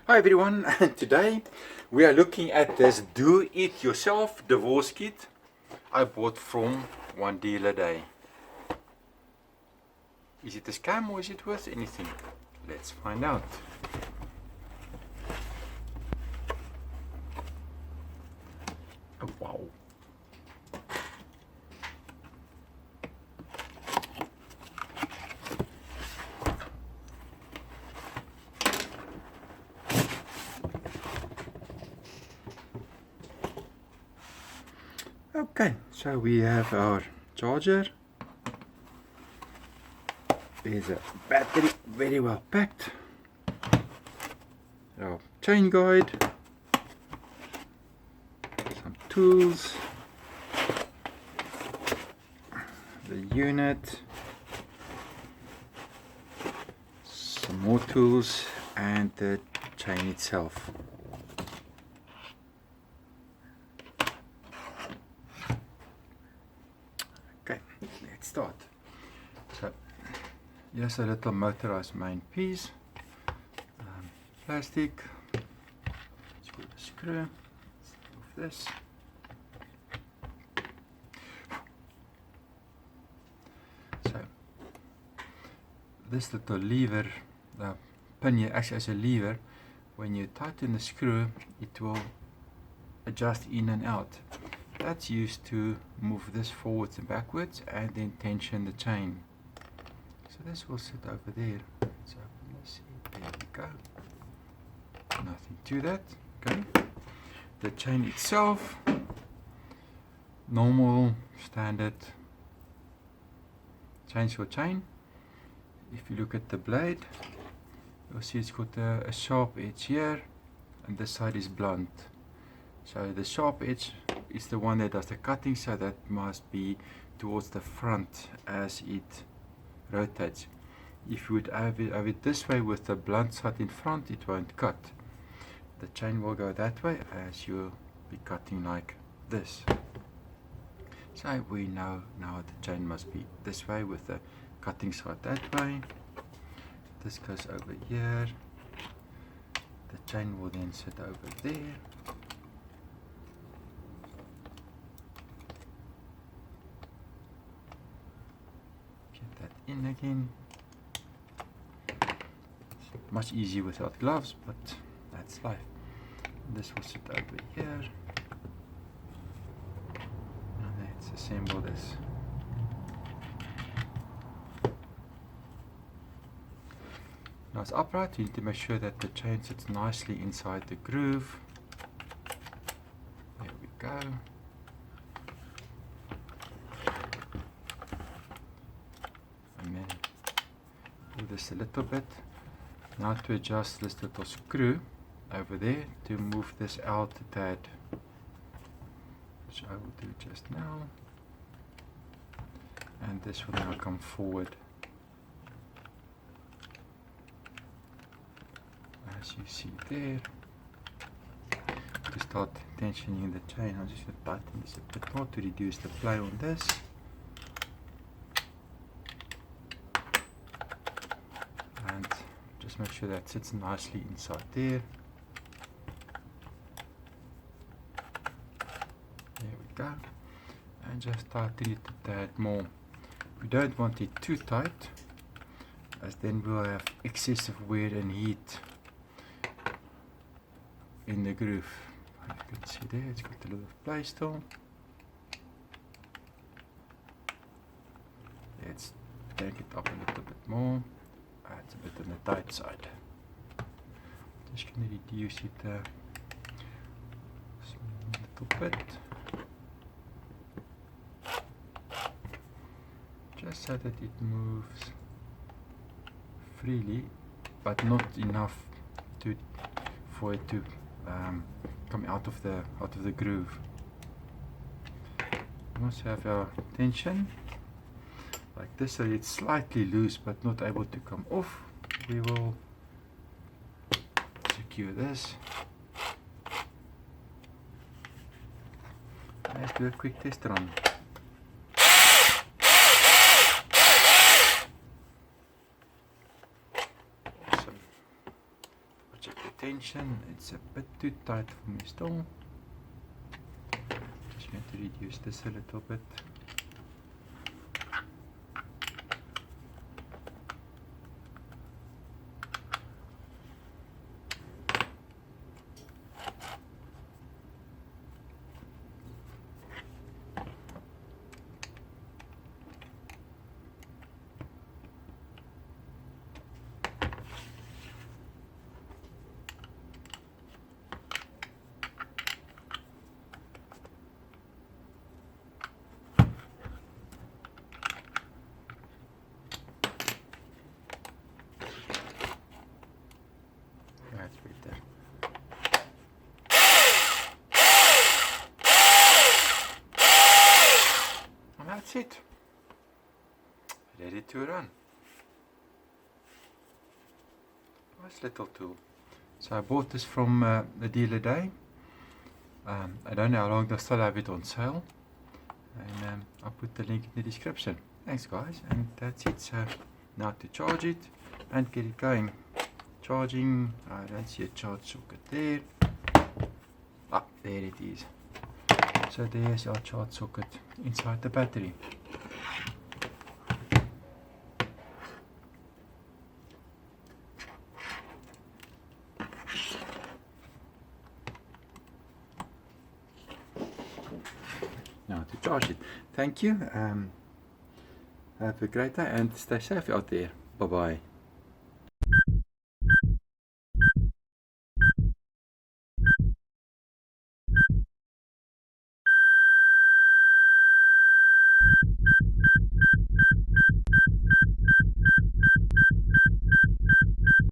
Hi everyone, today we are looking at this do-it-yourself divorce kit I bought from One Deal a Day. Is it a scam or is it worth anything? Let's find out. Oh, wow. Okay, so we have our charger. There's a battery, very well packed. Our chain guide. Some tools. The unit. Some more tools and the chain itself. Okay, let's start. So, here's a little motorized main piece. Plastic. Let's put a screw. Off this. So, this little lever, the pin here acts as a lever. When you tighten the screw, it will adjust in and out. That's used to move this forwards and backwards and then tension the chain. So this will sit over there. So let's see, there we go. Nothing to that. Okay. The chain itself, normal standard chainsaw chain. If you look at the blade, you'll see it's got a sharp edge here and this side is blunt. So the sharp edge is the one that does the cutting, so that must be towards the front as it rotates. If you would have it this way with the blunt side in front, it won't cut. The chain will go that way as you'll be cutting like this. So we know now the chain must be this way with the cutting side that way. This goes over here. The chain will then sit over there. Get that in again. It's much easier without gloves, but that's life. This will sit over here. And let's assemble this. Now it's upright, you need to make sure that the chain sits nicely inside the groove. There we go. And then do this a little bit. Now to adjust this little screw over there to move this out a tad, which I will do just now. And this will now come forward. As you see there, to start tensioning the chain, I'm just going to tighten this a bit more to reduce the play on this. And just make sure that sits nicely inside there. There we go. And just tighten it a tad more. We don't want it too tight, as then we'll have excessive wear and heat in the groove. You can see there, it's got a little play still. Let's take it up a little bit more. It's a bit on the tight side. Just going to reduce it a little bit. Just so that it moves freely, but not enough for it to come out of the groove. We also have our tension like this, so it's slightly loose but not able to come off. We will secure this. Let's do a quick test run. check the tension. It's a bit too tight for me still. Just going to reduce this a little bit. That's right there. And that's it. Ready to run. Nice little tool. So I bought this from the dealer day. I don't know how long they'll still have it on sale. And I'll put the link in the description. Thanks guys, and that's it. So now to charge it and get it going. Charging, I don't see a charge socket there. Ah, there it is. So there's our charge socket inside the battery. Now to charge it. Thank you. Have a great day and stay safe out there. Bye bye.